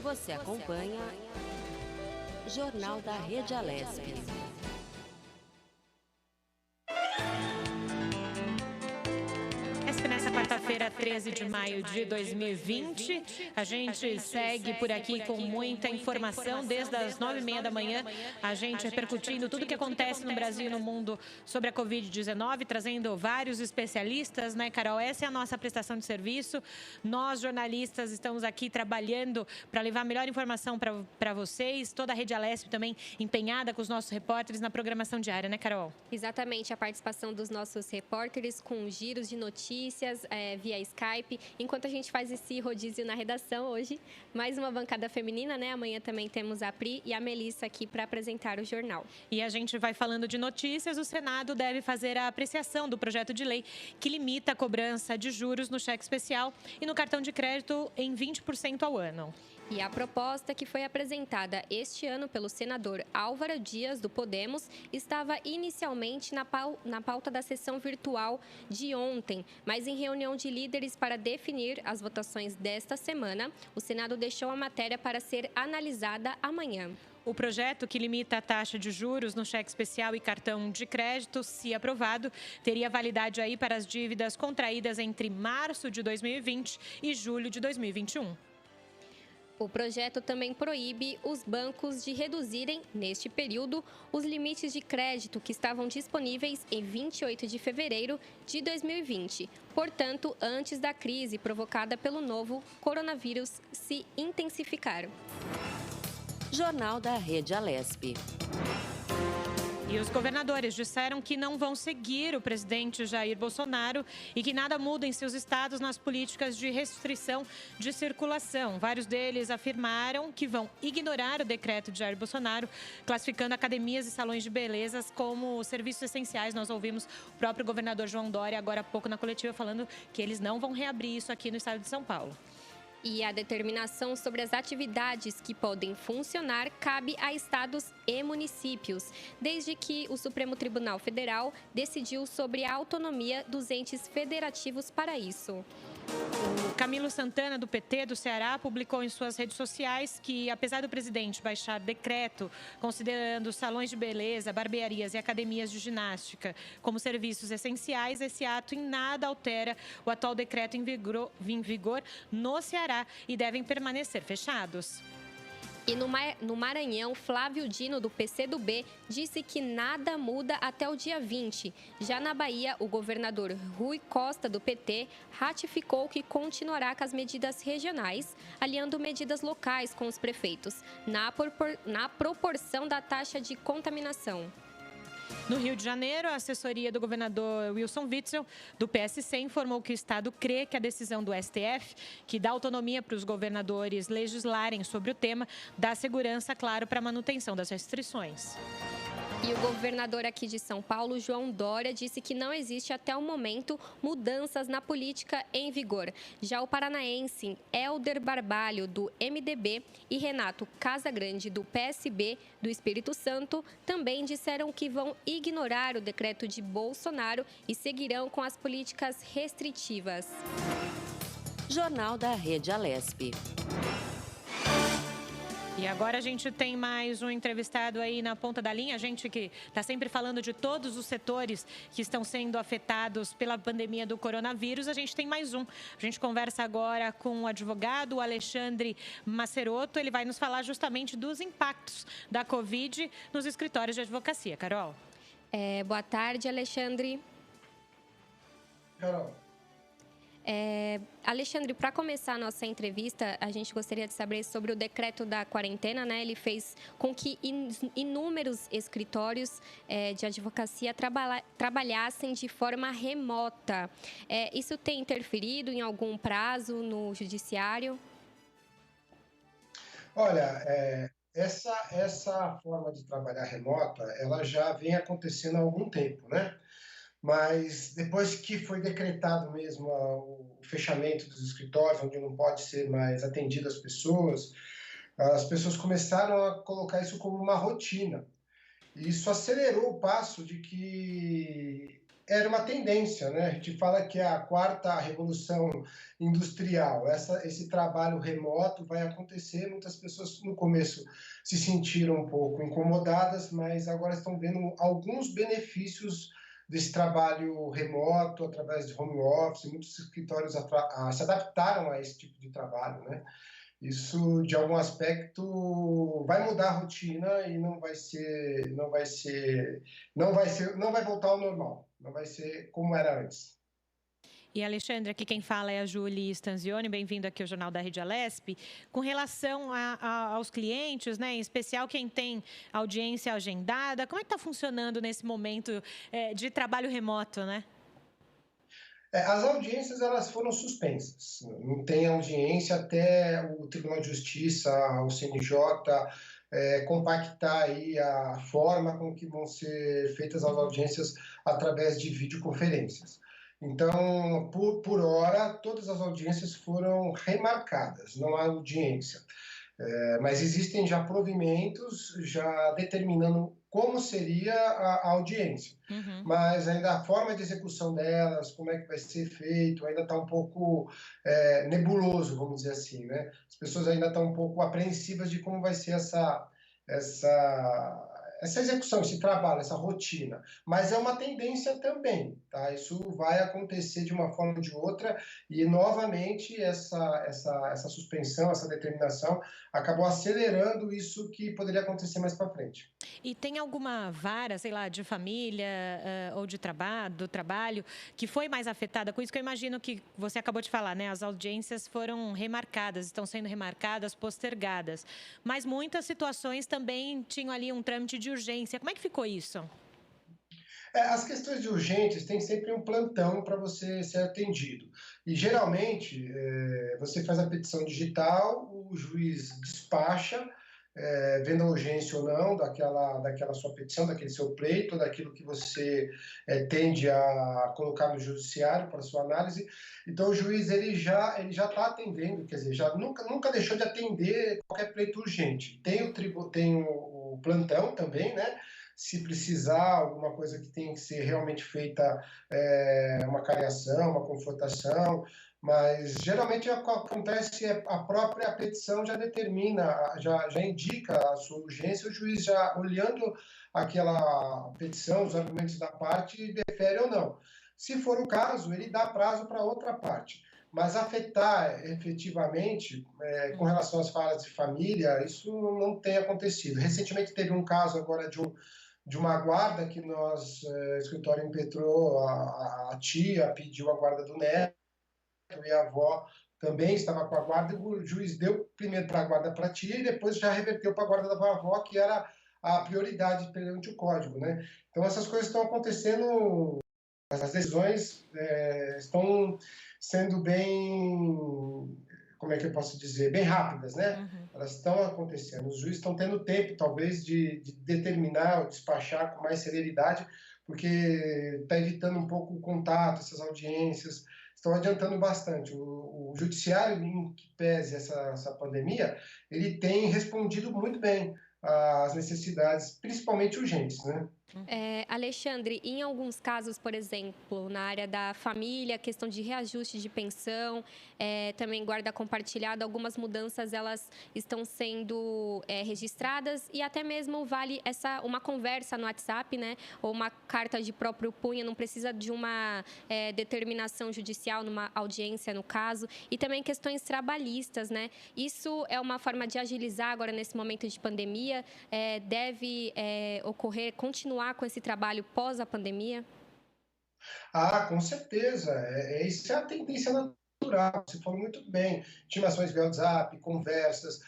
Você acompanha Jornal da Rede Alesp. Nessa quarta-feira, 13 de maio de 2020, a gente segue por aqui com muita informação desde as 9h30 da manhã, a gente repercutindo tudo o que acontece no Brasil e no mundo sobre a Covid-19, trazendo vários especialistas, né, Carol? Essa é a nossa prestação de serviço. Nós, jornalistas, estamos aqui trabalhando para levar a melhor informação para vocês. Toda a Rede Alesp também empenhada com os nossos repórteres na programação diária, né, Carol? Exatamente, a participação dos nossos repórteres com giros de notícias via Skype, enquanto a gente faz esse rodízio na redação hoje. Mais uma bancada feminina, né? Amanhã também temos a Pri e a Melissa aqui para apresentar o jornal. E a gente vai falando de notícias. O Senado deve fazer a apreciação do projeto de lei que limita a cobrança de juros no cheque especial e no cartão de crédito em 20% ao ano. E a proposta que foi apresentada este ano pelo senador Álvaro Dias, do Podemos, estava inicialmente na pauta da sessão virtual de ontem, mas em reunião de líderes para definir as votações desta semana, o Senado deixou a matéria para ser analisada amanhã. O projeto, que limita a taxa de juros no cheque especial e cartão de crédito, se aprovado, teria validade aí para as dívidas contraídas entre março de 2020 e julho de 2021. O projeto também proíbe os bancos de reduzirem, neste período, os limites de crédito que estavam disponíveis em 28 de fevereiro de 2020. Portanto, antes da crise provocada pelo novo coronavírus se intensificar. Jornal da Rede Alesp. E os governadores disseram que não vão seguir o presidente Jair Bolsonaro e que nada muda em seus estados nas políticas de restrição de circulação. Vários deles afirmaram que vão ignorar o decreto de Jair Bolsonaro, classificando academias e salões de belezas como serviços essenciais. Nós ouvimos o próprio governador João Dória agora há pouco na coletiva falando que eles não vão reabrir isso aqui no estado de São Paulo. E a determinação sobre as atividades que podem funcionar cabe a estados e municípios, desde que o Supremo Tribunal Federal decidiu sobre a autonomia dos entes federativos para isso. O Camilo Santana, do PT do Ceará, publicou em suas redes sociais que, apesar do presidente baixar decreto considerando salões de beleza, barbearias e academias de ginástica como serviços essenciais, esse ato em nada altera o atual decreto em vigor no Ceará e devem permanecer fechados. E no Maranhão, Flávio Dino, do PCdoB, disse que nada muda até o dia 20. Já na Bahia, o governador Rui Costa, do PT, ratificou que continuará com as medidas regionais, aliando medidas locais com os prefeitos, na proporção da taxa de contaminação. No Rio de Janeiro, a assessoria do governador Wilson Witzel, do PSC, informou que o estado crê que a decisão do STF, que dá autonomia para os governadores legislarem sobre o tema, dá segurança, claro, para a manutenção das restrições. E o governador aqui de São Paulo, João Dória, disse que não existe até o momento mudanças na política em vigor. Já o paranaense Helder Barbalho, do MDB, e Renato Casagrande, do PSB do Espírito Santo, também disseram que vão ignorar o decreto de Bolsonaro e seguirão com as políticas restritivas. Jornal da Rede Alesp. E agora a gente tem mais um entrevistado aí na ponta da linha, a gente que está sempre falando de todos os setores que estão sendo afetados pela pandemia do coronavírus, a gente tem mais um. A gente conversa agora com o advogado Alexandre Maceroto, ele vai nos falar justamente dos impactos da Covid nos escritórios de advocacia. Carol? Boa tarde, Alexandre. Carol. Alexandre, para começar a nossa entrevista, a gente gostaria de saber sobre o decreto da quarentena, né? Ele fez com que inúmeros escritórios de advocacia trabalhassem de forma remota. Isso tem interferido em algum prazo no judiciário? Olha, essa forma de trabalhar remota, ela já vem acontecendo há algum tempo, né? Mas depois que foi decretado mesmo o fechamento dos escritórios, onde não pode ser mais atendido as pessoas começaram a colocar isso como uma rotina. E isso acelerou o passo de que era uma tendência, né? A gente fala que é a quarta revolução industrial. Esse trabalho remoto vai acontecer. Muitas pessoas no começo se sentiram um pouco incomodadas, mas agora estão vendo alguns benefícios desse trabalho remoto através de home office. Muitos escritórios se adaptaram a esse tipo de trabalho, né? Isso, de algum aspecto, vai mudar a rotina e não vai voltar ao normal, não vai ser como era antes. E, Alexandre, aqui quem fala é a Julie Stanzioni, bem-vindo aqui ao Jornal da Rede Alesp. Com relação aos clientes, né, em especial quem tem audiência agendada, como é que está funcionando nesse momento de trabalho remoto, né? As audiências elas foram suspensas, não tem audiência até o Tribunal de Justiça, o CNJ, compactar aí a forma com que vão ser feitas as audiências através de videoconferências. Então, por hora, todas as audiências foram remarcadas, não há audiência. Mas existem já provimentos já determinando como seria a audiência. Uhum. Mas ainda a forma de execução delas, como é que vai ser feito, ainda está um pouco nebuloso, vamos dizer assim, né? As pessoas ainda estão um pouco apreensivas de como vai ser essa execução, esse trabalho, essa rotina. Mas é uma tendência também, tá? Isso vai acontecer de uma forma ou de outra e, novamente, essa suspensão, essa determinação acabou acelerando isso que poderia acontecer mais para frente. E tem alguma vara, sei lá, de família ou do trabalho, que foi mais afetada com isso? Que eu imagino que você acabou de falar, né? As audiências foram remarcadas, estão sendo remarcadas, postergadas. Mas muitas situações também tinham ali um trâmite de urgência. Como é que ficou isso? As questões de urgentes tem sempre um plantão para você ser atendido. E, geralmente, você faz a petição digital, o juiz despacha, vendo a urgência ou não daquela sua petição, daquele seu pleito, daquilo que você tende a colocar no judiciário para sua análise. Então, o juiz ele já está atendendo, quer dizer, já nunca deixou de atender qualquer pleito urgente. Tem o plantão também, né? Se precisar, alguma coisa que tem que ser realmente feita, uma cariação, uma confrontação, mas geralmente acontece a própria petição já determina, já indica a sua urgência, o juiz já olhando aquela petição, os argumentos da parte, defere ou não. Se for o caso, ele dá prazo para outra parte. Mas afetar efetivamente, com relação às falas de família, isso não tem acontecido. Recentemente teve um caso agora de uma guarda que nós, escritório impetrou, a tia pediu a guarda do neto e a avó também estava com a guarda, e o juiz deu primeiro para a guarda para a tia e depois já reverteu para a guarda da avó, que era a prioridade perante o código, né? Então essas coisas estão acontecendo, as decisões estão sendo bem, como é que eu posso dizer, bem rápidas, né? Uhum. Elas estão acontecendo. Os juízes estão tendo tempo, talvez, de determinar ou despachar com mais celeridade, porque está evitando um pouco o contato, essas audiências, estão adiantando bastante. O judiciário, em que pese essa pandemia, ele tem respondido muito bem às necessidades, principalmente urgentes, né? Alexandre, em alguns casos, por exemplo, na área da família, questão de reajuste de pensão, também guarda compartilhada, algumas mudanças elas estão sendo registradas e até mesmo vale uma conversa no WhatsApp, né? Ou uma carta de próprio punho, não precisa de uma determinação judicial, numa audiência no caso, e também questões trabalhistas, né? Isso é uma forma de agilizar agora nesse momento de pandemia, deve continuar com esse trabalho pós a pandemia? Com certeza. Isso é a tendência natural. Você falou muito bem. Intimações via WhatsApp, conversas,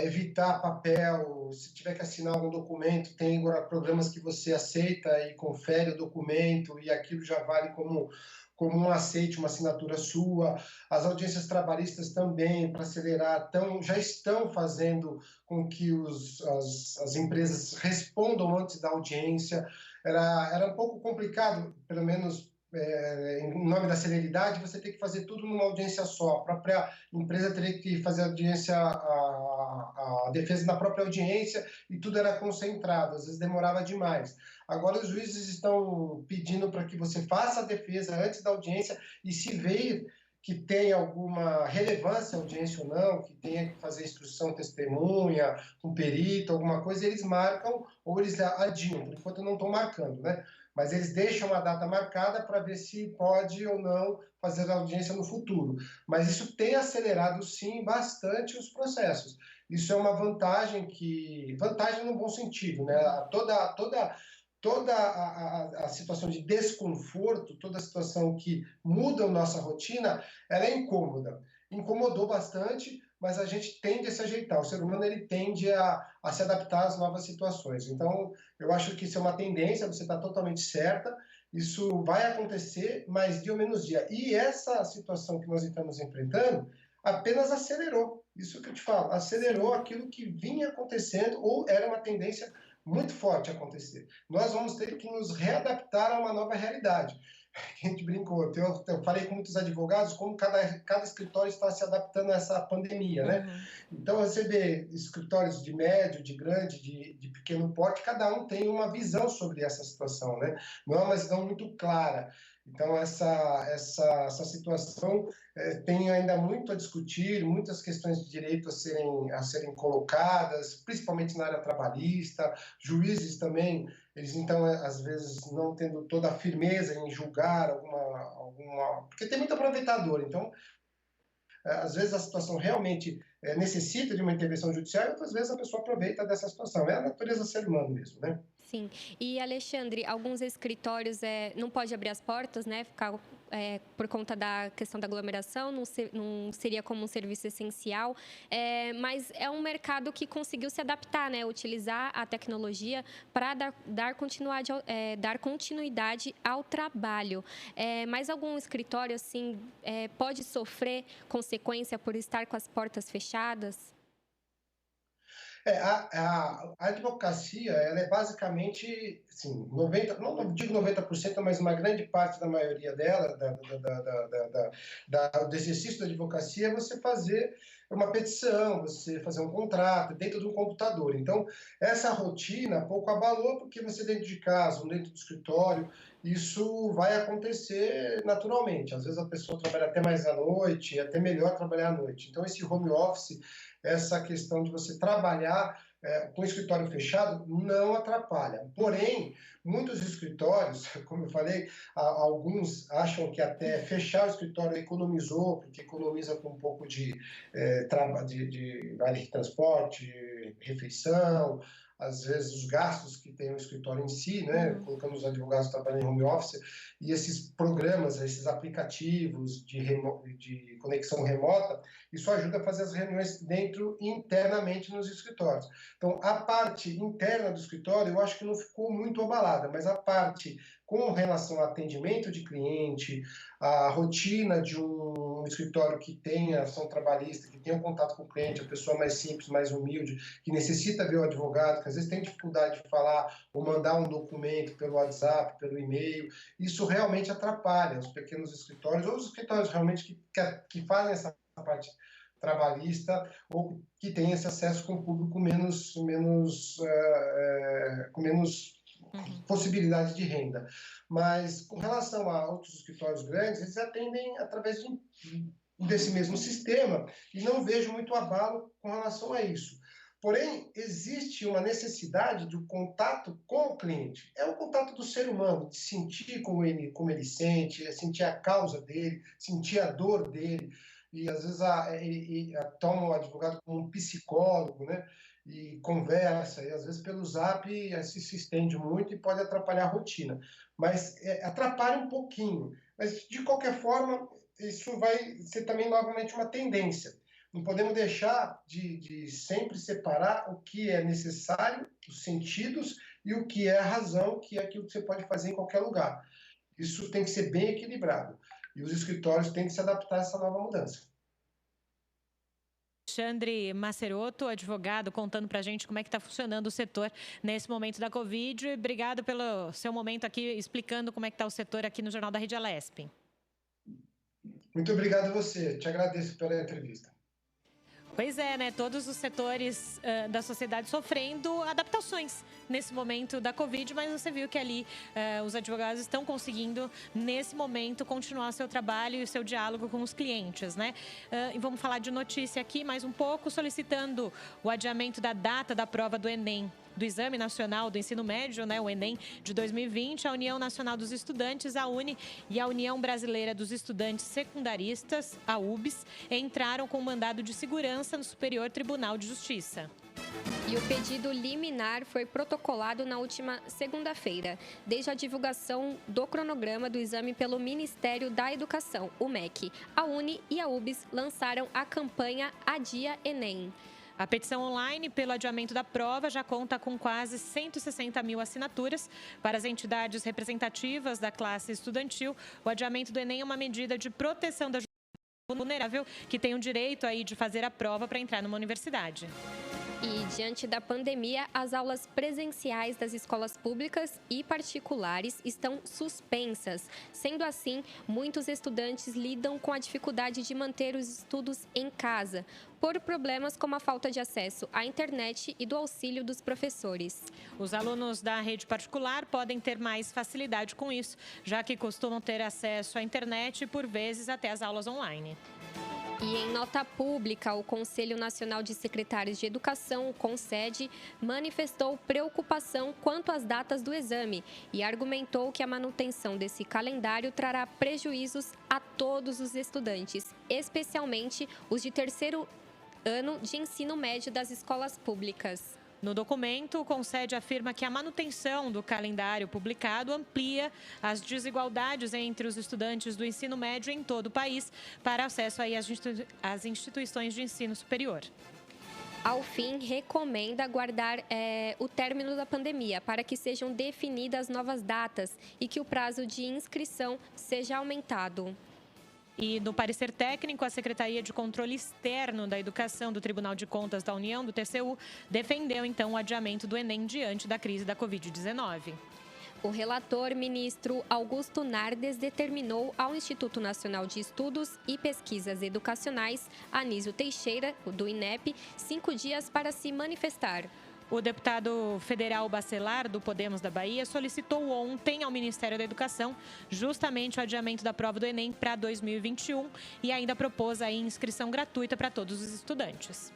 evitar papel. Se tiver que assinar algum documento, tem agora programas que você aceita e confere o documento e aquilo já vale como um aceite, uma assinatura sua. As audiências trabalhistas também, para acelerar, já estão fazendo com que as empresas respondam antes da audiência. Era um pouco complicado, pelo menos em nome da celeridade, você tem que fazer tudo numa audiência só. A própria empresa teria que fazer audiência a defesa na própria audiência e tudo era concentrado, às vezes demorava demais. Agora os juízes estão pedindo para que você faça a defesa antes da audiência e se ver que tem alguma relevância a audiência ou não, que tenha que fazer instrução testemunha, com perito, alguma coisa, eles marcam ou eles adiam. Por enquanto não estão marcando, né? Mas eles deixam a data marcada para ver se pode ou não fazer a audiência no futuro. Mas isso tem acelerado, sim, bastante os processos. Isso é uma vantagem vantagem no bom sentido, né? Toda a situação de desconforto, toda a situação que muda a nossa rotina, ela é incômoda. Incomodou bastante, mas a gente tende a se ajeitar. O ser humano ele tende a se adaptar às novas situações. Então, eu acho que isso é uma tendência, você está totalmente certa, isso vai acontecer, mas dia ou menos dia. E essa situação que nós estamos enfrentando apenas acelerou, isso que eu te falo, acelerou aquilo que vinha acontecendo ou era uma tendência muito forte a acontecer. Nós vamos ter que nos readaptar a uma nova realidade. A gente brincou, eu falei com muitos advogados como cada escritório está se adaptando a essa pandemia, né? Então, você vê escritórios de médio, de grande, de pequeno porte, cada um tem uma visão sobre essa situação, né? Não é uma visão muito clara. Então, essa situação tem ainda muito a discutir, muitas questões de direito a serem colocadas, principalmente na área trabalhista, juízes também, eles então, às vezes, não tendo toda a firmeza em julgar alguma... Porque tem muito aproveitador, então, às vezes a situação realmente necessita de uma intervenção judicial e outras vezes a pessoa aproveita dessa situação. É a natureza do ser humano mesmo, né? Sim. E, Alexandre, alguns escritórios não pode abrir as portas, né? Ficar por conta da questão da aglomeração, não seria como um serviço essencial, mas é um mercado que conseguiu se adaptar, né? Utilizar a tecnologia para dar continuidade ao trabalho. Mas algum escritório, assim, pode sofrer consequência por estar com as portas fechadas? A advocacia, ela é basicamente, assim, 90, não digo 90%, mas uma grande parte da maioria dela, do exercício da advocacia, é você fazer uma petição, você fazer um contrato dentro de um computador. Então, essa rotina pouco abalou, porque você dentro de casa, dentro do escritório, isso vai acontecer naturalmente. Às vezes a pessoa trabalha até mais à noite, é até melhor trabalhar à noite. Então, esse home office, essa questão de você trabalhar com o escritório fechado não atrapalha. Porém, muitos escritórios, como eu falei, alguns acham que até fechar o escritório economizou, porque economiza com um pouco de vale de transporte, refeição, às vezes os gastos que tem o escritório em si, né, colocando os advogados trabalhando em home office, e esses programas, esses aplicativos de conexão remota, isso ajuda a fazer as reuniões internamente nos escritórios. Então, a parte interna do escritório, eu acho que não ficou muito abalada, mas a parte com relação ao atendimento de cliente, a rotina de um escritório que tenha ação trabalhista, que tenha um contato com o cliente, a pessoa mais simples, mais humilde, que necessita ver o advogado, que às vezes tem dificuldade de falar ou mandar um documento pelo WhatsApp, pelo e-mail, isso realmente atrapalha os pequenos escritórios ou os escritórios realmente que fazem essa parte trabalhista ou que tem esse acesso com o público com menos possibilidade de renda. Mas, com relação a outros escritórios grandes, eles atendem através desse mesmo sistema e não vejo muito abalo com relação a isso. Porém, existe uma necessidade do contato com o cliente. É o contato do ser humano, de sentir como ele sente, sentir a causa dele, sentir a dor dele. E, às vezes, ele toma o advogado como um psicólogo, né? E conversa, e às vezes pelo Zap se estende muito e pode atrapalhar a rotina. Mas atrapalha um pouquinho. Mas, de qualquer forma, isso vai ser também novamente uma tendência. Não podemos deixar de sempre separar o que é necessário, os sentidos, e o que é a razão, que é aquilo que você pode fazer em qualquer lugar. Isso tem que ser bem equilibrado. E os escritórios têm que se adaptar a essa nova mudança. Alexandre Masserotto, advogado, contando para a gente como é que está funcionando o setor nesse momento da Covid. Obrigado pelo seu momento aqui, explicando como é que está o setor aqui no Jornal da Rede Alesp. Muito obrigado a você. Te agradeço pela entrevista. Pois é, né? Todos os setores da sociedade sofrendo adaptações nesse momento da Covid, mas você viu que ali os advogados estão conseguindo, nesse momento, continuar seu trabalho e o seu diálogo com os clientes, né? E vamos falar de notícia aqui mais um pouco, solicitando o adiamento da data da prova do Enem, do Exame Nacional do Ensino Médio, né, o Enem de 2020, a União Nacional dos Estudantes, a UNE, e a União Brasileira dos Estudantes Secundaristas, a UBS, entraram com mandado de segurança no Superior Tribunal de Justiça. E o pedido liminar foi protocolado na última segunda-feira, desde a divulgação do cronograma do exame pelo Ministério da Educação, o MEC. A UNE e a UBS lançaram a campanha Adia Enem. A petição online pelo adiamento da prova já conta com quase 160 mil assinaturas. Para as entidades representativas da classe estudantil, o adiamento do Enem é uma medida de proteção da juventude vulnerável que tem o direito aí de fazer a prova para entrar numa universidade. E, diante da pandemia, as aulas presenciais das escolas públicas e particulares estão suspensas. Sendo assim, muitos estudantes lidam com a dificuldade de manter os estudos em casa, por problemas como a falta de acesso à internet e do auxílio dos professores. Os alunos da rede particular podem ter mais facilidade com isso, já que costumam ter acesso à internet e, por vezes, até as aulas online. E em nota pública, o Conselho Nacional de Secretários de Educação, o CONSED, manifestou preocupação quanto às datas do exame e argumentou que a manutenção desse calendário trará prejuízos a todos os estudantes, especialmente os de terceiro ano de ensino médio das escolas públicas. No documento, o CONSED afirma que a manutenção do calendário publicado amplia as desigualdades entre os estudantes do ensino médio em todo o país para acesso aí às instituições de ensino superior. Ao fim, recomenda aguardar o término da pandemia para que sejam definidas novas datas e que o prazo de inscrição seja aumentado. E no parecer técnico, a Secretaria de Controle Externo da Educação do Tribunal de Contas da União, do TCU, defendeu então o adiamento do Enem diante da crise da Covid-19. O relator, ministro Augusto Nardes, determinou ao Instituto Nacional de Estudos e Pesquisas Educacionais, Anísio Teixeira, do INEP, 5 dias para se manifestar. O deputado federal Bacelar, do Podemos da Bahia, solicitou ontem ao Ministério da Educação justamente o adiamento da prova do Enem para 2021 e ainda propôs a inscrição gratuita para todos os estudantes.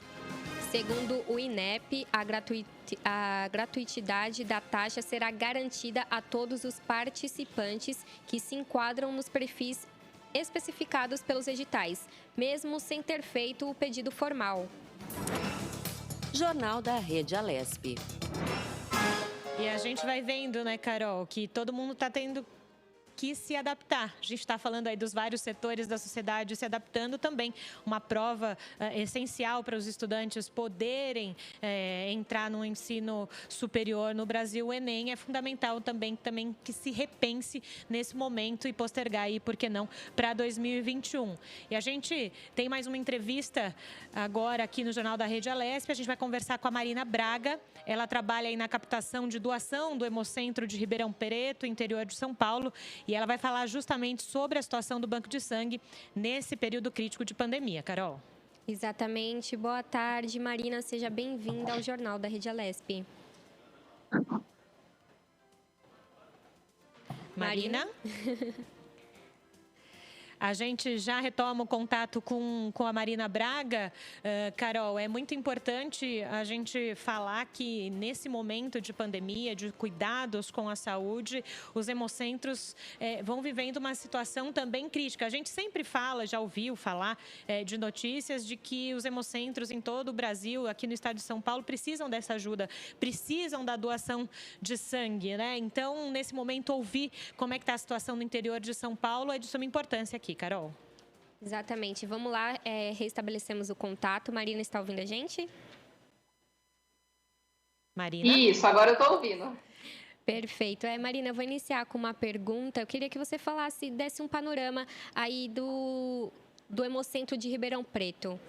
Segundo o INEP, a gratuitidade da taxa será garantida a todos os participantes que se enquadram nos perfis especificados pelos editais, mesmo sem ter feito o pedido formal. Jornal da Rede Alesp. E a gente vai vendo, né, Carol, que todo mundo está tendo que se adaptar. A gente está falando aí dos vários setores da sociedade se adaptando também. Uma prova essencial para os estudantes poderem entrar no ensino superior no Brasil, o Enem, é fundamental também que se repense nesse momento e postergar aí, por que não, para 2021. E a gente tem mais uma entrevista agora aqui no Jornal da Rede Alesp. A gente vai conversar com a Marina Braga. Ela trabalha aí na captação de doação do Hemocentro de Ribeirão Preto, interior de São Paulo. E ela vai falar justamente sobre a situação do banco de sangue nesse período crítico de pandemia. Carol. Exatamente. Boa tarde, Marina. Seja bem-vinda ao Jornal da Rede Alesp. Marina? A gente já retoma o contato com a Marina Braga. Carol, é muito importante a gente falar que nesse momento de pandemia, de cuidados com a saúde, os hemocentros vão vivendo uma situação também crítica. A gente sempre fala, já ouviu falar de notícias de que os hemocentros em todo o Brasil, aqui no estado de São Paulo, precisam dessa ajuda, precisam da doação de sangue, né? Então, nesse momento, ouvir como é que está a situação no interior de São Paulo é de suma importância aqui, Carol. Exatamente. Vamos lá, restabelecemos o contato. Marina, está ouvindo a gente? Marina? Isso, agora eu estou ouvindo. Perfeito. Marina, eu vou iniciar com uma pergunta. Eu queria que você desse um panorama aí do Hemocentro de Ribeirão Preto.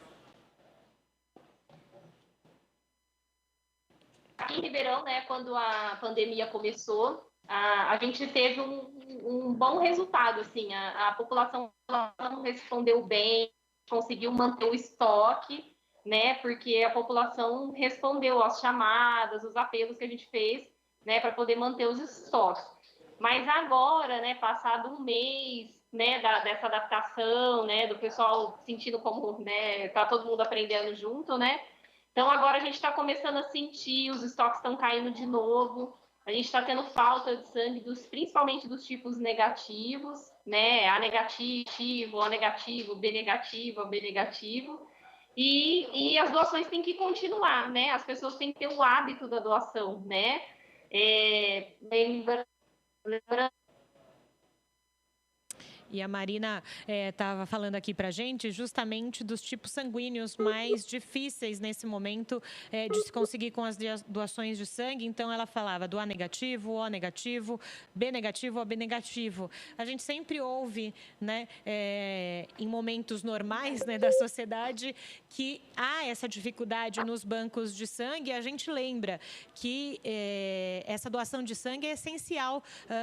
Aqui em Ribeirão, né, quando a pandemia começou, a gente teve um bom resultado, assim, a população não respondeu bem, conseguiu manter o estoque, né? Porque a população respondeu às chamadas, os apelos que a gente fez, né, para poder manter os estoques. Mas agora, né, passado um mês, né, dessa adaptação, né, do pessoal sentindo como, né, tá todo mundo aprendendo junto, né? Então agora a gente está começando a sentir, os estoques estão caindo de novo, a gente está tendo falta de sangue, principalmente dos tipos negativos, né? A negativo, O negativo, B negativo, A B negativo. E as doações têm que continuar, né? As pessoas têm que ter o hábito da doação, né? Lembrando. E a Marina estava falando aqui para a gente justamente dos tipos sanguíneos mais difíceis nesse momento de se conseguir com as doações de sangue. Então, ela falava do A negativo, O negativo, B negativo, AB negativo. A gente sempre ouve, né, em momentos normais, né, da sociedade que há essa dificuldade nos bancos de sangue. A gente lembra que essa doação de sangue é essencial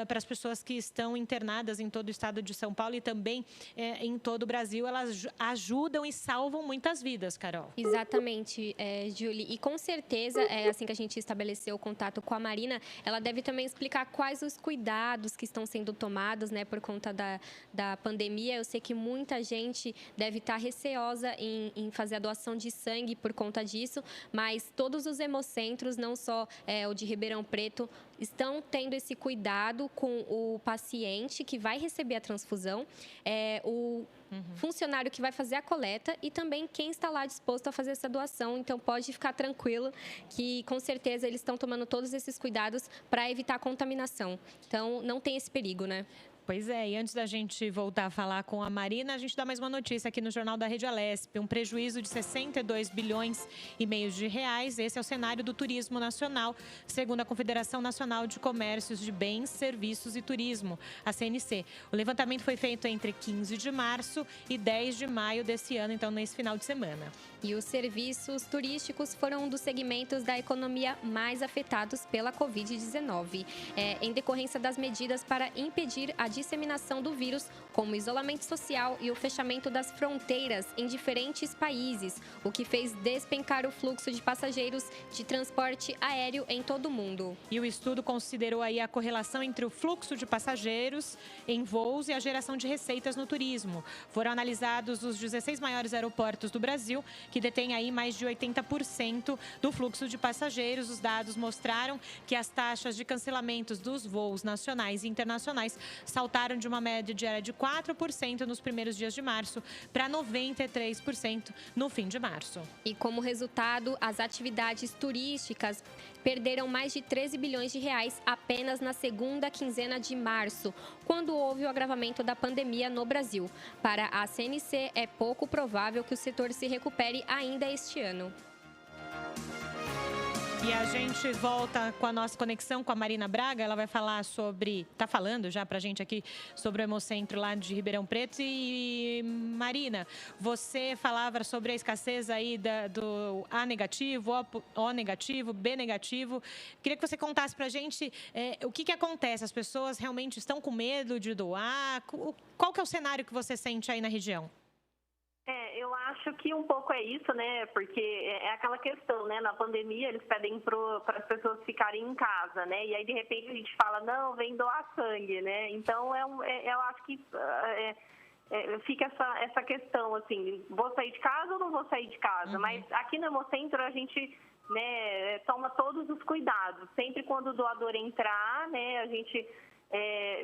para as pessoas que estão internadas em todo o estado de São Paulo e também em todo o Brasil. Elas ajudam e salvam muitas vidas, Carol. Exatamente, Julie. E com certeza, assim que a gente estabeleceu o contato com a Marina, ela deve também explicar quais os cuidados que estão sendo tomados, né, por conta da pandemia. Eu sei que muita gente deve estar receosa em fazer a doação de sangue por conta disso, mas todos os hemocentros, não só o de Ribeirão Preto, estão tendo esse cuidado com o paciente que vai receber a transfusão, o funcionário que vai fazer a coleta e também quem está lá disposto a fazer essa doação. Então, pode ficar tranquilo que, com certeza, eles estão tomando todos esses cuidados para evitar a contaminação. Então, não tem esse perigo, né? Pois é, e antes da gente voltar a falar com a Marina, a gente dá mais uma notícia aqui no Jornal da Rede Alesp. Um prejuízo de 62 bilhões e meio de reais. Esse é o cenário do turismo nacional, segundo a Confederação Nacional de Comércios de Bens, Serviços e Turismo, a CNC. O levantamento foi feito entre 15 de março e 10 de maio desse ano, então nesse final de semana. E os serviços turísticos foram um dos segmentos da economia mais afetados pela Covid-19, em decorrência das medidas para impedir a disseminação do vírus, como o isolamento social e o fechamento das fronteiras em diferentes países, o que fez despencar o fluxo de passageiros de transporte aéreo em todo o mundo. E o estudo considerou aí a correlação entre o fluxo de passageiros em voos e a geração de receitas no turismo. Foram analisados os 16 maiores aeroportos do Brasil, que detêm aí mais de 80% do fluxo de passageiros. Os dados mostraram que as taxas de cancelamentos dos voos nacionais e internacionais saltaram de uma média diária de 4% nos primeiros dias de março para 93% no fim de março. E como resultado, as atividades turísticas perderam mais de 13 bilhões de reais apenas na segunda quinzena de março, quando houve o agravamento da pandemia no Brasil. Para a CNC, é pouco provável que o setor se recupere ainda este ano. E a gente volta com a nossa conexão com a Marina Braga. Ela vai falar está falando já pra gente aqui sobre o Hemocentro lá de Ribeirão Preto. E Marina, você falava sobre a escassez aí do A negativo, O negativo, B negativo. Queria que você contasse pra gente o que acontece. As pessoas realmente estão com medo de doar? Qual que é o cenário que você sente aí na região? Eu acho que um pouco é isso, né? Porque é aquela questão, né? Na pandemia, eles pedem para as pessoas ficarem em casa, né? E aí, de repente, a gente fala, não, vem doar sangue, né? Então, eu acho que fica essa questão, assim, vou sair de casa ou não vou sair de casa? Mas aqui no Hemocentro, a gente, né, toma todos os cuidados. Sempre quando o doador entrar, né, a gente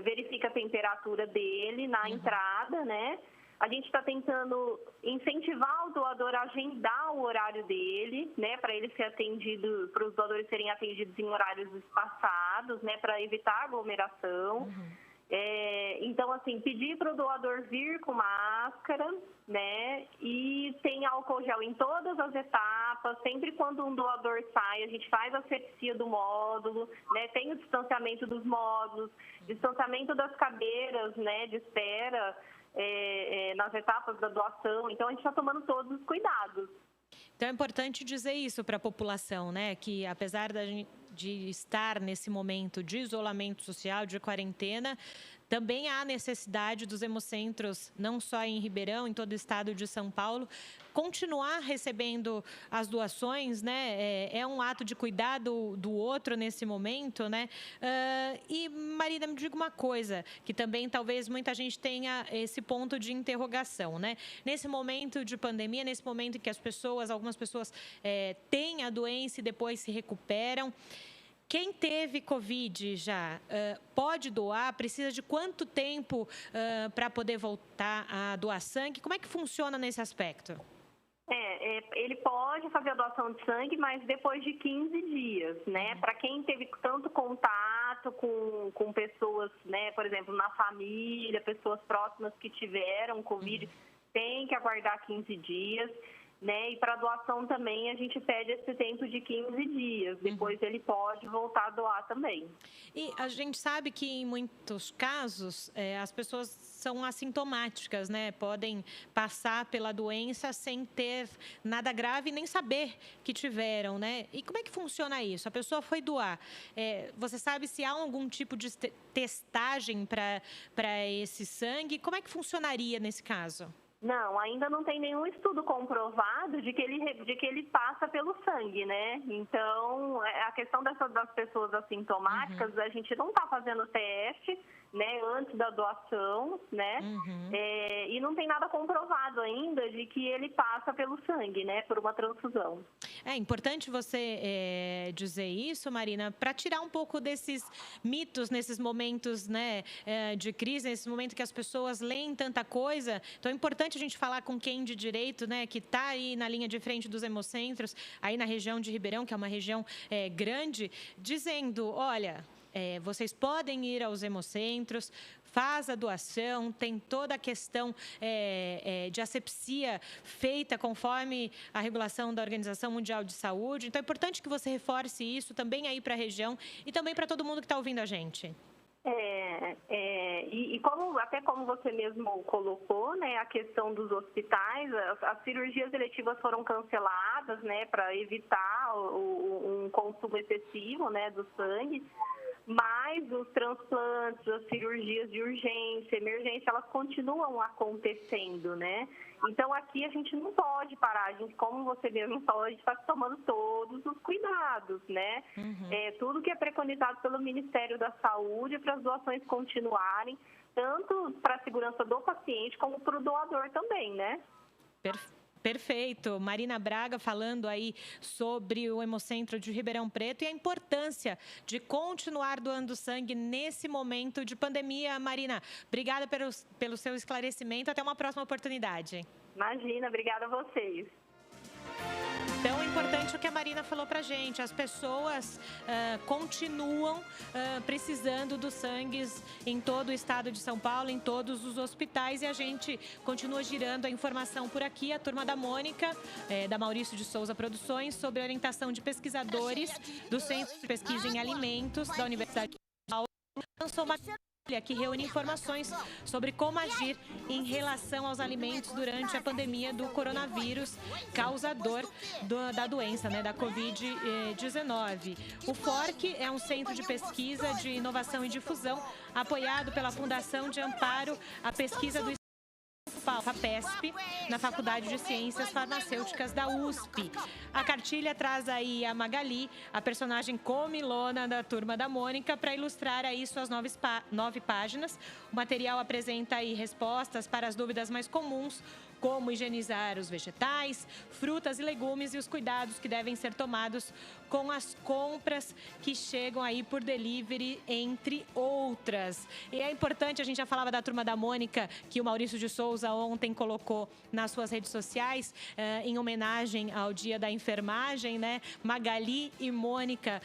verifica a temperatura dele na entrada, né? A gente está tentando incentivar o doador a agendar o horário dele, né, para ele ser atendido, para os doadores serem atendidos em horários espaçados, né, para evitar aglomeração. Então, assim, pedir para o doador vir com máscara, né, e tem álcool gel em todas as etapas. Sempre quando um doador sai, a gente faz a asepsia do módulo, né, tem o distanciamento dos módulos, distanciamento das cadeiras, né, de espera, nas etapas da doação. Então, a gente está tomando todos os cuidados. Então, é importante dizer isso para a população, né? Que apesar de estar nesse momento de isolamento social, de quarentena, também há necessidade dos hemocentros, não só em Ribeirão, em todo o estado de São Paulo, continuar recebendo as doações, né? É um ato de cuidar do outro nesse momento, né? E, Marina, me diga uma coisa, que também talvez muita gente tenha esse ponto de interrogação, né? Nesse momento de pandemia, nesse momento em que algumas pessoas têm a doença e depois se recuperam, quem teve Covid já pode doar? Precisa de quanto tempo para poder voltar a doar sangue? Como é que funciona nesse aspecto? Ele pode fazer a doação de sangue, mas depois de 15 dias, né? Para quem teve tanto contato com pessoas, né? Por exemplo, na família, pessoas próximas que tiveram Covid, tem que aguardar 15 dias. Né? E para doação também a gente pede esse tempo de 15 dias. Depois ele pode voltar a doar também. E a gente sabe que em muitos casos as pessoas são assintomáticas, né? Podem passar pela doença sem ter nada grave e nem saber que tiveram, né? E como é que funciona isso? A pessoa foi doar. Você sabe se há algum tipo de testagem para esse sangue? Como é que funcionaria nesse caso? Não, ainda não tem nenhum estudo comprovado de que ele passa pelo sangue, né? Então, a questão das pessoas assintomáticas, a gente não está fazendo teste, né, antes da doação, né? E não tem nada comprovado ainda de que ele passa pelo sangue, né, por uma transfusão. É importante você dizer isso, Marina, para tirar um pouco desses mitos nesses momentos, né, de crise, nesse momento que as pessoas leem tanta coisa. Então é importante a gente falar com quem de direito, né, que está aí na linha de frente dos hemocentros, aí na região de Ribeirão, que é uma região grande, dizendo, olha, vocês podem ir aos hemocentros, faz a doação, tem toda a questão de asepsia feita conforme a regulação da Organização Mundial de Saúde. Então, é importante que você reforce isso também aí para a região e também para todo mundo que está ouvindo a gente. Até como você mesmo colocou, né, a questão dos hospitais, as cirurgias eletivas foram canceladas, né, para evitar um consumo excessivo, né, do sangue. Mas os transplantes, as cirurgias de urgência, emergência, elas continuam acontecendo, né? Então, aqui a gente não pode parar. A gente, como você mesmo falou, a gente está tomando todos os cuidados, né? Tudo que é preconizado pelo Ministério da Saúde para as doações continuarem, tanto para a segurança do paciente como para o doador também, né? Perfeito. Marina Braga falando aí sobre o Hemocentro de Ribeirão Preto e a importância de continuar doando sangue nesse momento de pandemia. Marina, obrigada pelo seu esclarecimento. Até uma próxima oportunidade. Imagina, obrigada a vocês. Tão importante o que a Marina falou pra gente. As pessoas continuam precisando dos sangues em todo o estado de São Paulo, em todos os hospitais. E a gente continua girando a informação por aqui. A turma da Mônica, da Maurício de Souza Produções, sobre a orientação de pesquisadores do Centro de Pesquisa em Alimentos da Universidade de São Paulo, lançou uma que reúne informações sobre como agir em relação aos alimentos durante a pandemia do coronavírus, causador da doença, né, da Covid-19. O FORC é um centro de pesquisa, de inovação e difusão, apoiado pela Fundação de Amparo à Pesquisa do FAPESP, na Faculdade de Ciências Farmacêuticas da USP. A cartilha traz aí a Magali, a personagem comilona da Turma da Mônica, para ilustrar aí suas 9 páginas. O material apresenta aí respostas para as dúvidas mais comuns, como higienizar os vegetais, frutas e legumes e os cuidados que devem ser tomados com as compras que chegam aí por delivery, entre outras. E é importante, a gente já falava da Turma da Mônica, que o Maurício de Souza ontem colocou nas suas redes sociais, em homenagem ao Dia da Enfermagem, né? Magali e Mônica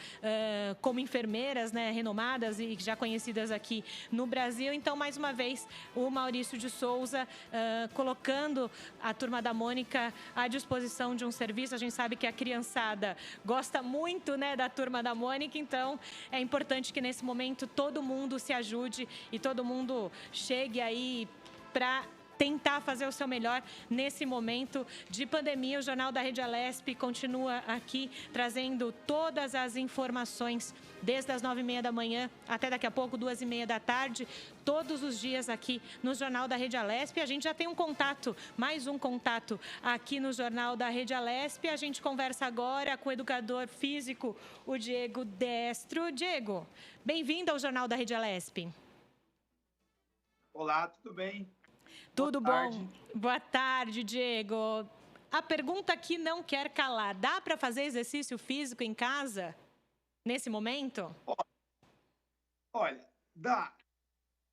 como enfermeiras, né, renomadas e já conhecidas aqui no Brasil. Então, mais uma vez, o Maurício de Souza colocando a Turma da Mônica à disposição de um serviço. A gente sabe que a criançada gosta muito, né, da Turma da Mônica, então é importante que nesse momento todo mundo se ajude e todo mundo chegue aí para tentar fazer o seu melhor nesse momento de pandemia. O Jornal da Rede Alesp continua aqui trazendo todas as informações desde as 9h30 da manhã até daqui a pouco, 2h30 da tarde, todos os dias aqui no Jornal da Rede Alesp. A gente já tem um contato, mais um contato aqui no Jornal da Rede Alesp. A gente conversa agora com o educador físico, o Diego Destro. Diego, bem-vindo ao Jornal da Rede Alesp. Olá, tudo bem? Tudo bom? Boa tarde, Diego. A pergunta que não quer calar: dá para fazer exercício físico em casa nesse momento? Olha, dá.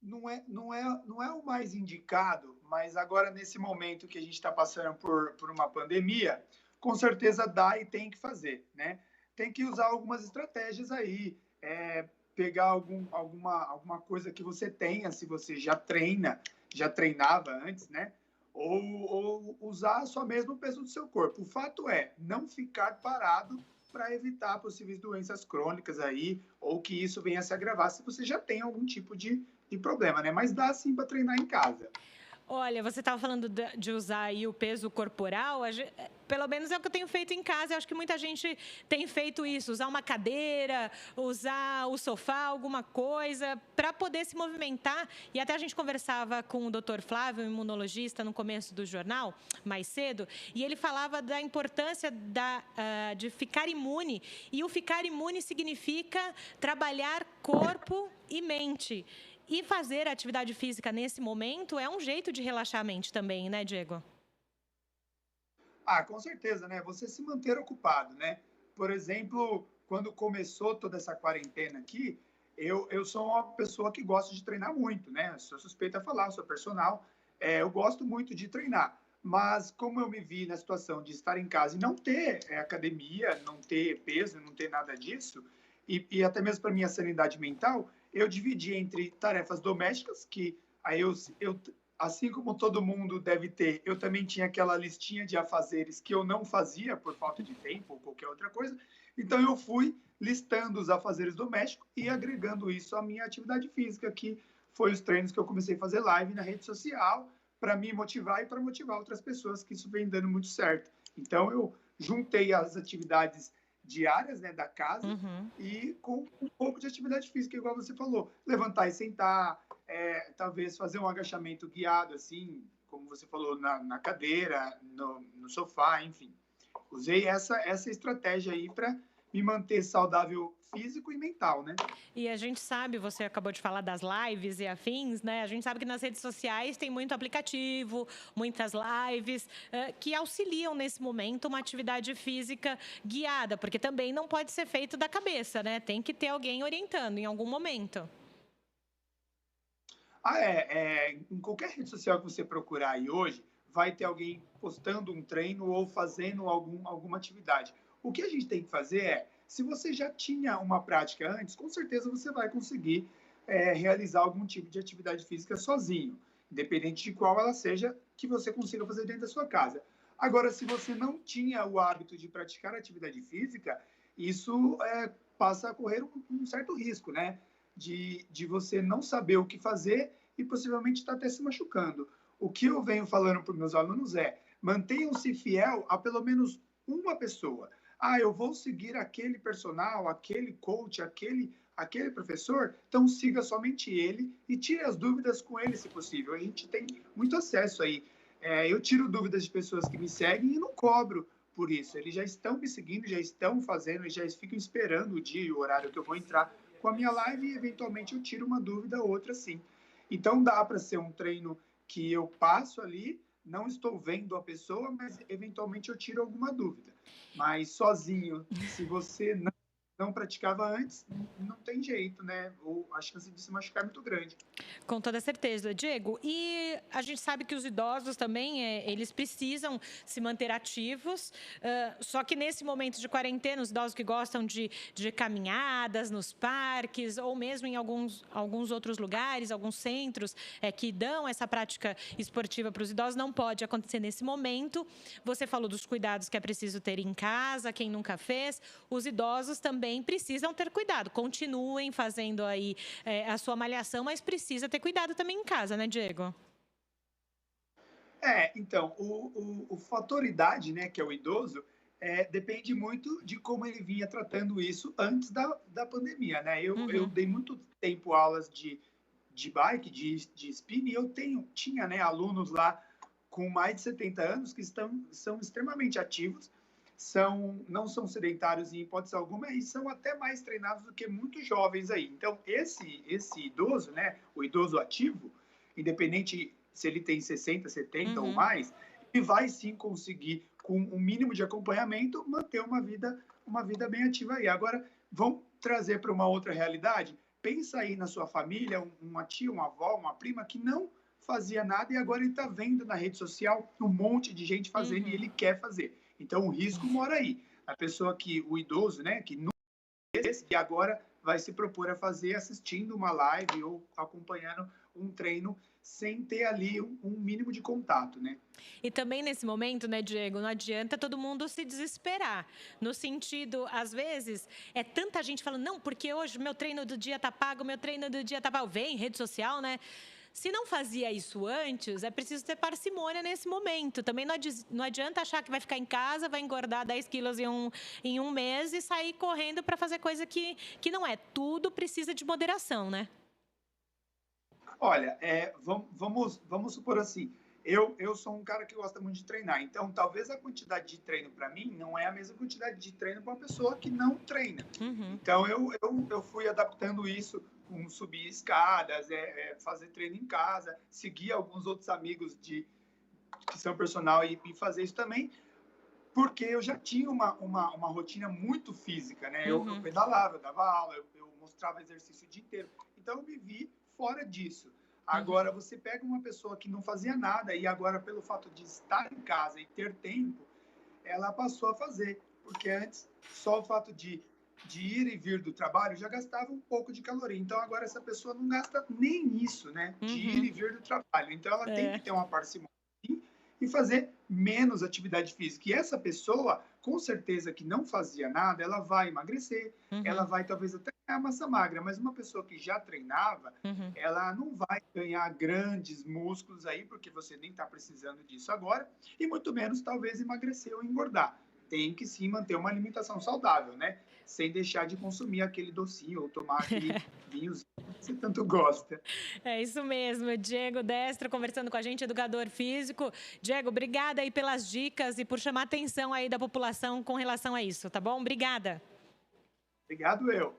Não é o mais indicado, mas agora nesse momento que a gente está passando por uma pandemia, com certeza dá e tem que fazer, né? Tem que usar algumas estratégias aí, pegar alguma coisa que você tenha, se você já treinava antes, né? Ou usar só mesmo o peso do seu corpo. O fato é não ficar parado para evitar possíveis doenças crônicas aí, ou que isso venha a se agravar se você já tem algum tipo de problema, né? Mas dá sim para treinar em casa. Olha, você estava falando de usar aí o peso corporal, pelo menos é o que eu tenho feito em casa. Eu acho que muita gente tem feito isso, usar uma cadeira, usar o sofá, alguma coisa, para poder se movimentar. E até a gente conversava com o Dr. Flávio, imunologista, no começo do jornal, mais cedo, e ele falava da importância de ficar imune. E o ficar imune significa trabalhar corpo e mente. E fazer atividade física nesse momento é um jeito de relaxar a mente também, né, Diego? Com certeza, né? Você se manter ocupado, né? Por exemplo, quando começou toda essa quarentena aqui, eu sou uma pessoa que gosta de treinar muito, né? Sou suspeita a falar, sou personal, eu gosto muito de treinar. Mas como eu me vi na situação de estar em casa e não ter academia, não ter peso, não ter nada disso, e até mesmo para minha sanidade mental, eu dividi entre tarefas domésticas, que aí eu, assim como todo mundo deve ter, eu também tinha aquela listinha de afazeres que eu não fazia por falta de tempo ou qualquer outra coisa. Então, eu fui listando os afazeres domésticos e agregando isso à minha atividade física, que foi os treinos que eu comecei a fazer live na rede social, para me motivar e para motivar outras pessoas, que isso vem dando muito certo. Então, eu juntei as atividades diárias, né, da casa, e com um pouco de atividade física, igual você falou, levantar e sentar, talvez fazer um agachamento guiado, assim, como você falou, na cadeira, no sofá, enfim. Usei essa estratégia aí para me manter saudável físico e mental, né? E a gente sabe, você acabou de falar das lives e afins, né? A gente sabe que nas redes sociais tem muito aplicativo, muitas lives que auxiliam nesse momento uma atividade física guiada, porque também não pode ser feito da cabeça, né? Tem que ter alguém orientando em algum momento. Em qualquer rede social que você procurar aí hoje, vai ter alguém postando um treino ou fazendo alguma atividade. O que a gente tem que fazer se você já tinha uma prática antes, com certeza você vai conseguir realizar algum tipo de atividade física sozinho, independente de qual ela seja, que você consiga fazer dentro da sua casa. Agora, se você não tinha o hábito de praticar atividade física, isso passa a correr um certo risco, né? De você não saber o que fazer e possivelmente estar até se machucando. O que eu venho falando para os meus alunos mantenham-se fiel a pelo menos uma pessoa. Eu vou seguir aquele personal, aquele coach, aquele professor, então siga somente ele e tire as dúvidas com ele, se possível. A gente tem muito acesso aí. Eu tiro dúvidas de pessoas que me seguem e não cobro por isso. Eles já estão me seguindo, já estão fazendo, já ficam esperando o dia e o horário que eu vou entrar com a minha live e, eventualmente, eu tiro uma dúvida ou outra, sim. Então, dá para ser um treino que eu passo ali, não estou vendo a pessoa, mas, eventualmente, eu tiro alguma dúvida. Mas, sozinho, se você não praticava antes, não tem jeito, né? A chance de se machucar é muito grande. Com toda certeza, Diego. E a gente sabe que os idosos também, eles precisam se manter ativos, só que nesse momento de quarentena, os idosos que gostam de caminhadas nos parques ou mesmo em alguns outros lugares, alguns centros que dão essa prática esportiva para os idosos, não pode acontecer nesse momento. Você falou dos cuidados que é preciso ter em casa, quem nunca fez. Os idosos também precisam ter cuidado. Continuem fazendo aí a sua malhação, mas precisa ter cuidado também em casa, né, Diego? Então, o fator idade, né, que é o idoso, depende muito de como ele vinha tratando isso antes da pandemia, né? Eu dei muito tempo aulas de bike, de spin, e tinha, né, alunos lá com mais de 70 anos que são extremamente ativos, não são sedentários em hipótese alguma e são até mais treinados do que muitos jovens aí. Então, esse idoso, né, o idoso ativo, independente se ele tem 60, 70 ou mais, ele vai sim conseguir, com um mínimo de acompanhamento, manter uma vida bem ativa aí. Agora, vamos trazer para uma outra realidade? Pensa aí na sua família, uma tia, uma avó, uma prima que não fazia nada e agora ele está vendo na rede social um monte de gente fazendo e ele quer fazer. Então, o risco mora aí. A pessoa o idoso, né, que não fez e agora vai se propor a fazer assistindo uma live ou acompanhando um treino sem ter ali um mínimo de contato, né? E também nesse momento, né, Diego, não adianta todo mundo se desesperar. No sentido, às vezes, é tanta gente falando, não, porque hoje meu treino do dia tá pago, meu treino do dia tá pago. Vem, rede social, né? Se não fazia isso antes, é preciso ter parcimônia nesse momento. Também não adianta achar que vai ficar em casa, vai engordar 10 quilos em um mês e sair correndo para fazer coisa que não é. Tudo precisa de moderação, né? Olha, vamos supor assim, eu sou um cara que gosta muito de treinar, então talvez a quantidade de treino para mim não é a mesma quantidade de treino para uma pessoa que não treina. Então eu fui adaptando isso com subir escadas, fazer treino em casa, seguir alguns outros amigos que são personal e fazer isso também, porque eu já tinha uma rotina muito física, né? Eu pedalava, eu dava aula, eu mostrava exercício o dia inteiro, então eu me vi fora disso. Agora, você pega uma pessoa que não fazia nada e agora, pelo fato de estar em casa e ter tempo, ela passou a fazer. Porque antes, só o fato de ir e vir do trabalho já gastava um pouco de caloria. Então, agora essa pessoa não gasta nem isso, né? De ir e vir do trabalho. Então, ela tem que ter uma parcimônia e fazer menos atividade física. E essa pessoa, com certeza que não fazia nada, ela vai emagrecer, ela vai talvez até ganhar massa magra, mas uma pessoa que já treinava, ela não vai ganhar grandes músculos aí, porque você nem está precisando disso agora, e muito menos talvez emagrecer ou engordar. Tem que sim manter uma alimentação saudável, né? Sem deixar de consumir aquele docinho ou tomar aquele vinhozinho que você tanto gosta. É isso mesmo, Diego Destro conversando com a gente, educador físico. Diego, obrigada aí pelas dicas e por chamar a atenção aí da população com relação a isso, tá bom? Obrigada. Obrigado eu.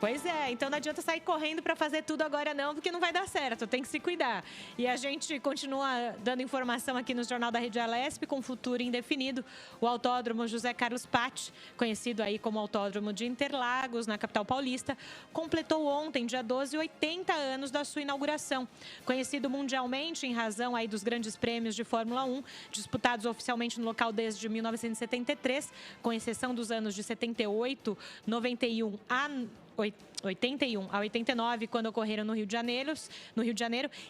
Pois é, então não adianta sair correndo para fazer tudo agora não, porque não vai dar certo, tem que se cuidar. E a gente continua dando informação aqui no Jornal da Rede Alesp com futuro indefinido. O Autódromo José Carlos Patti, conhecido aí como Autódromo de Interlagos, na capital paulista, completou ontem, dia 12, 80 anos da sua inauguração. Conhecido mundialmente em razão aí dos grandes prêmios de Fórmula 1, disputados oficialmente no local desde 1973, com exceção dos anos de 78, 91 81 a 89, quando ocorreram no Rio de Janeiro,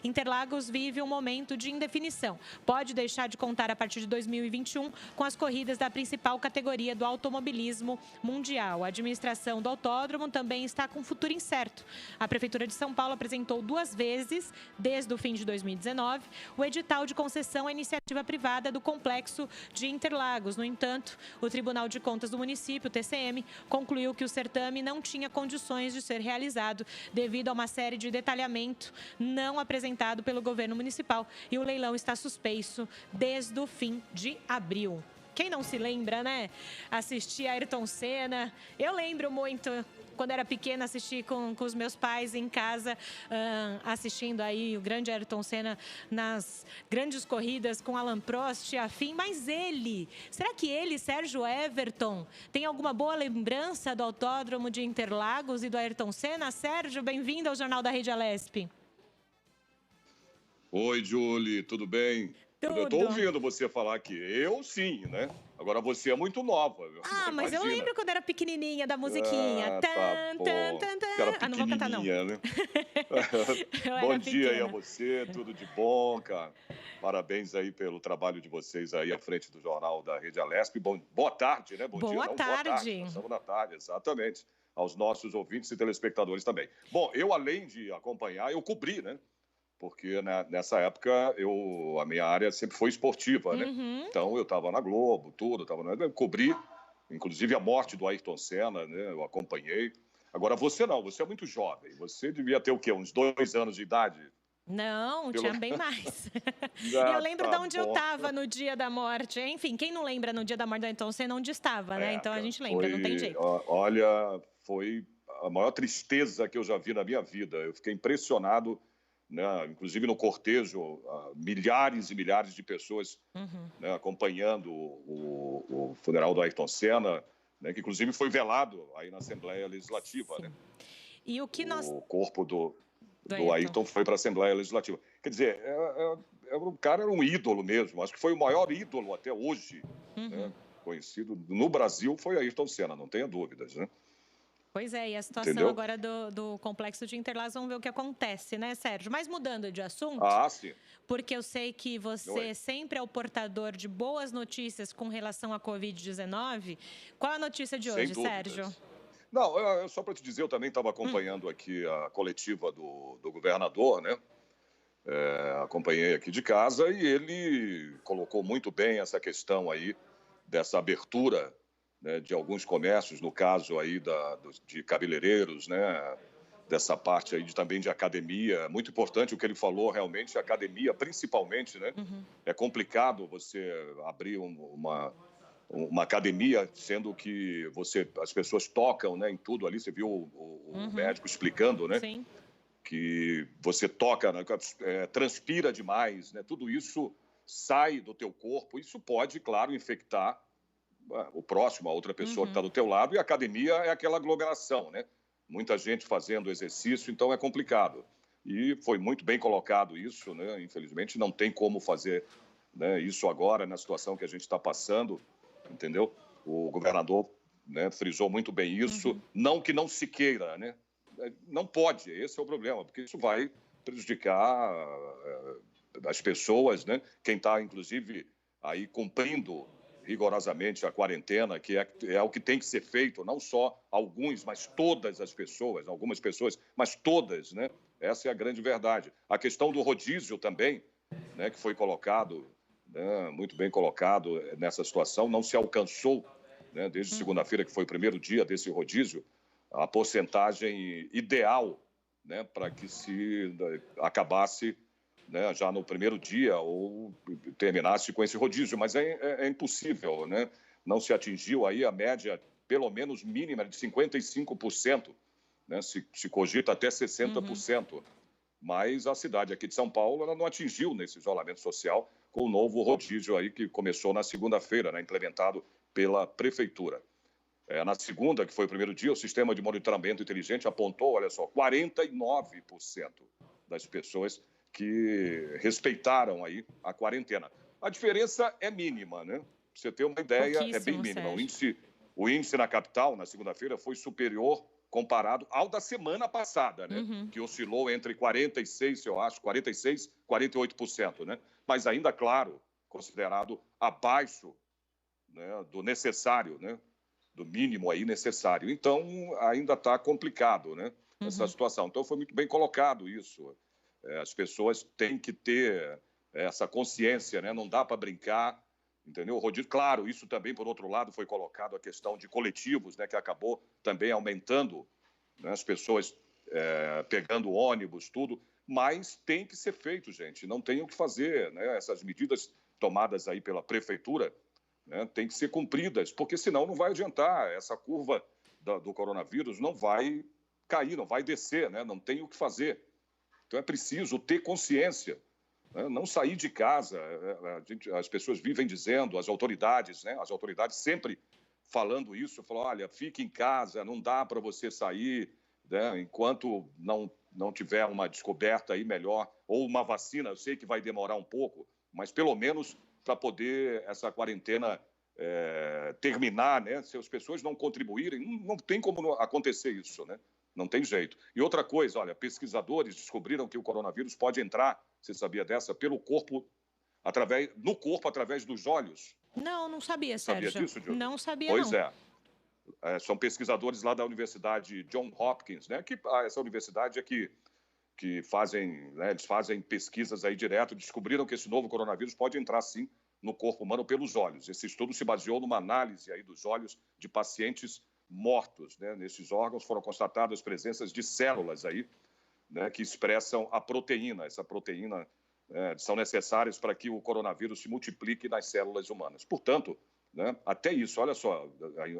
Interlagos vive um momento de indefinição. Pode deixar de contar a partir de 2021 com as corridas da principal categoria do automobilismo mundial. A administração do autódromo também está com futuro incerto. A Prefeitura de São Paulo apresentou 2 vezes, desde o fim de 2019, o edital de concessão à iniciativa privada do complexo de Interlagos. No entanto, o Tribunal de Contas do município, o TCM, concluiu que o certame não tinha condições de ser realizado devido a uma série de detalhamento não apresentado pelo governo municipal e o leilão está suspenso desde o fim de abril. Quem não se lembra, né? Assistir a Ayrton Senna. Eu lembro muito, quando era pequena, assisti com os meus pais em casa, assistindo aí o grande Ayrton Senna nas grandes corridas com Alain Prost e afim. Mas será que ele, Sérgio Everton, tem alguma boa lembrança do Autódromo de Interlagos e do Ayrton Senna? Sérgio, bem-vindo ao Jornal da Rede Alesp. Oi, Julie, tudo bem? Tudo. Eu estou ouvindo você falar aqui. Eu sim, né? Agora você é muito nova. Mas eu lembro quando era pequenininha da musiquinha. Tá bom. Era não vou cantar, não. Né? Bom dia aí a você, tudo de bom, cara. Parabéns aí pelo trabalho de vocês aí à frente do Jornal da Rede Alesp. Boa tarde, né? Boa tarde. Nós estamos na tarde, exatamente. Aos nossos ouvintes e telespectadores também. Bom, eu além de acompanhar, eu cobri, né? porque né, nessa época a minha área sempre foi esportiva, né? Então eu estava na Globo, tudo, eu cobri, inclusive a morte do Ayrton Senna, né? Eu acompanhei. Agora você não, você é muito jovem, você devia ter o quê? Uns 2 anos de idade? Não, tinha bem mais. E Ah, eu lembro tá de onde bom. eu estava no dia da morte. Enfim, quem não lembra no dia da morte do Ayrton Senna, onde estava, né? Então a gente lembra, não tem jeito. Olha, foi a maior tristeza que eu já vi na minha vida. Eu fiquei impressionado, né? Inclusive no cortejo, milhares e milhares de pessoas né, acompanhando o funeral do Ayrton Senna, né, que inclusive foi velado aí na Assembleia Legislativa, né? E o que O corpo do Ayrton foi para a Assembleia Legislativa. Quer dizer, o cara era um ídolo mesmo. Acho que foi o maior ídolo até hoje, né, conhecido no Brasil, foi Ayrton Senna, não tenha dúvidas, né? Pois é, e a situação Entendeu? agora do Complexo de Interlagos, vamos ver o que acontece, né, Sérgio? Mas mudando de assunto, Sim. porque eu sei que você sempre é o portador de boas notícias com relação à Covid-19. Qual a notícia de hoje, Sérgio? Não, só para te dizer, eu também estava acompanhando aqui a coletiva do governador, né? Acompanhei aqui de casa e ele colocou muito bem essa questão aí dessa abertura, né, de alguns comércios, no caso aí de cabeleireiros, né? Dessa parte aí também de academia. Muito importante o que ele falou, realmente, academia, principalmente, né? É complicado você abrir uma academia, sendo que as pessoas tocam, né, em tudo ali. Você viu o médico explicando, né? Sim. Que você toca, né, transpira demais, né? Tudo isso sai do teu corpo. Isso pode, claro, infectar o próximo, a outra pessoa que está do teu lado. E a academia é aquela aglomeração, né? Muita gente fazendo exercício, então é complicado. E foi muito bem colocado isso, né? Infelizmente não tem como fazer, né, isso agora, na situação que a gente está passando, entendeu? O governador, né, frisou muito bem isso. Não que não se queira, né? Não pode, esse é o problema, porque isso vai prejudicar as pessoas, né? Quem está, inclusive, aí cumprindo rigorosamente a quarentena, que é o que tem que ser feito, não só alguns, mas todas as pessoas, algumas pessoas, mas todas, né? Essa é a grande verdade. A questão do rodízio também, né, que foi colocado, né, muito bem colocado nessa situação, não se alcançou, né, desde segunda-feira, que foi o primeiro dia desse rodízio, a porcentagem ideal, né, para que se acabasse, né, já no primeiro dia ou terminasse com esse rodízio, mas é impossível, né? Não se atingiu aí a média, pelo menos mínima, de 55%, né? Se cogita até 60%, mas a cidade aqui de São Paulo ela não atingiu nesse isolamento social com o novo rodízio aí que começou na segunda-feira, né, implementado pela prefeitura. Na segunda, que foi o primeiro dia, o sistema de monitoramento inteligente apontou, olha só, 49% das pessoas que respeitaram aí a quarentena. A diferença é mínima, né? Pra você ter uma ideia, é bem mínima. O índice na capital, na segunda-feira, foi superior comparado ao da semana passada, né? Que oscilou entre 46, eu acho, 46, 48%, né? Mas ainda, claro, considerado abaixo, né, do necessário, né? Do mínimo aí necessário. Então, ainda está complicado, né? Essa situação. Então, foi muito bem colocado isso. As pessoas têm que ter essa consciência, né? Não dá para brincar, entendeu? O rodízio, claro, isso também, por outro lado, foi colocado a questão de coletivos, né? Que acabou também aumentando, né? As pessoas pegando ônibus, tudo, mas tem que ser feito, gente. Não tem o que fazer, né? Essas medidas tomadas aí pela prefeitura, né, tem que ser cumpridas, porque senão não vai adiantar. Essa curva do coronavírus não vai cair, não vai descer, né? Não tem o que fazer. Então é preciso ter consciência, né? Não sair de casa. As pessoas vivem dizendo, as autoridades, né? As autoridades sempre falando isso, falam, olha, fique em casa, não dá para você sair, né? Enquanto não tiver uma descoberta aí melhor, ou uma vacina. Eu sei que vai demorar um pouco, mas pelo menos para poder essa quarentena terminar, né? Se as pessoas não contribuírem, não tem como acontecer isso, né? Não tem jeito. E outra coisa, olha, pesquisadores descobriram que o coronavírus pode entrar, você sabia dessa, pelo corpo, através dos olhos. Não sabia, Sérgio. Sabia disso, Diogo? Não sabia, pois não. São pesquisadores lá da Universidade Johns Hopkins, né? Essa universidade é que que fazem, né, eles fazem pesquisas aí direto, descobriram que esse novo coronavírus pode entrar, sim, no corpo humano pelos olhos. Esse estudo se baseou numa análise aí dos olhos de pacientes mortos, né? Nesses órgãos foram constatadas presenças de células aí, né, que expressam a proteína. Essa proteína são necessárias para que o coronavírus se multiplique nas células humanas. Portanto, né, até isso, olha só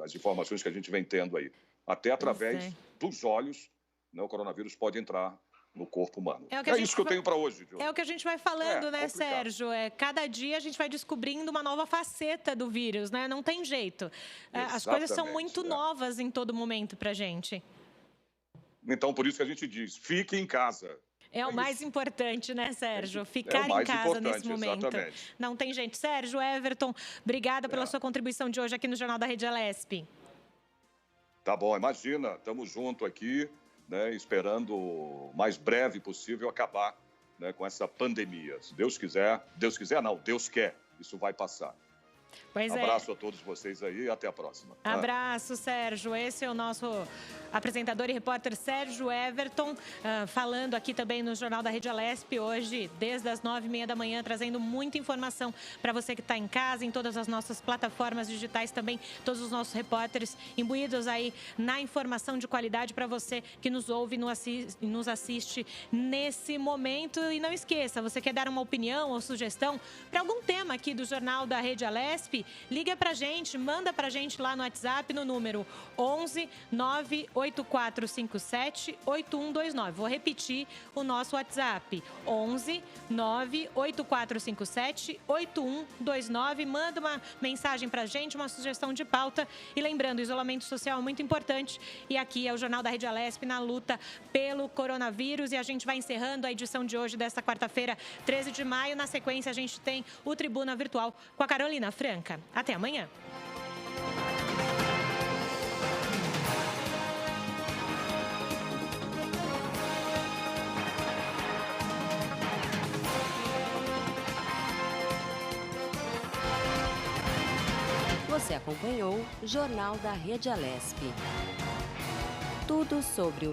as informações que a gente vem tendo aí. Até através dos olhos, né, o coronavírus pode entrar no corpo humano. É isso que eu tenho para hoje, Diogo. É o que a gente vai falando, né, complicado. Sérgio? Cada dia a gente vai descobrindo uma nova faceta do vírus, né? Não tem jeito. As coisas são muito novas em todo momento para a gente. Então, por isso que a gente diz, fique em casa. É o mais importante, né, Sérgio? Ficar em casa nesse momento. Exatamente. Não tem jeito. Sérgio, Everton, obrigada pela sua contribuição de hoje aqui no Jornal da Rede Alesp. Tá bom, imagina, estamos juntos aqui, né, esperando o mais breve possível acabar, né, com essa pandemia. Se Deus quiser não, Deus quer, isso vai passar. Pois Abraço a todos vocês aí e até a próxima. Abraço, Sérgio. Esse é o nosso apresentador e repórter Sérgio Everton, falando aqui também no Jornal da Rede Alesp, hoje, desde as 9h30 da manhã, trazendo muita informação para você que está em casa, em todas as nossas plataformas digitais também, todos os nossos repórteres imbuídos aí na informação de qualidade para você que nos ouve e nos assiste nesse momento. E não esqueça, você quer dar uma opinião ou sugestão para algum tema aqui do Jornal da Rede Alesp? Liga pra gente, manda pra gente lá no WhatsApp no número 11 98457 8129. Vou repetir o nosso WhatsApp, 11 98457 8129. Manda uma mensagem pra gente, uma sugestão de pauta. E lembrando, o isolamento social é muito importante. E aqui é o Jornal da Rede Alesp na luta pelo coronavírus. E a gente vai encerrando a edição de hoje, desta quarta-feira, 13 de maio. Na sequência, a gente tem o Tribuna Virtual com a Carolina Franca. Até amanhã. Você acompanhou o Jornal da Rede Alesp. Tudo sobre o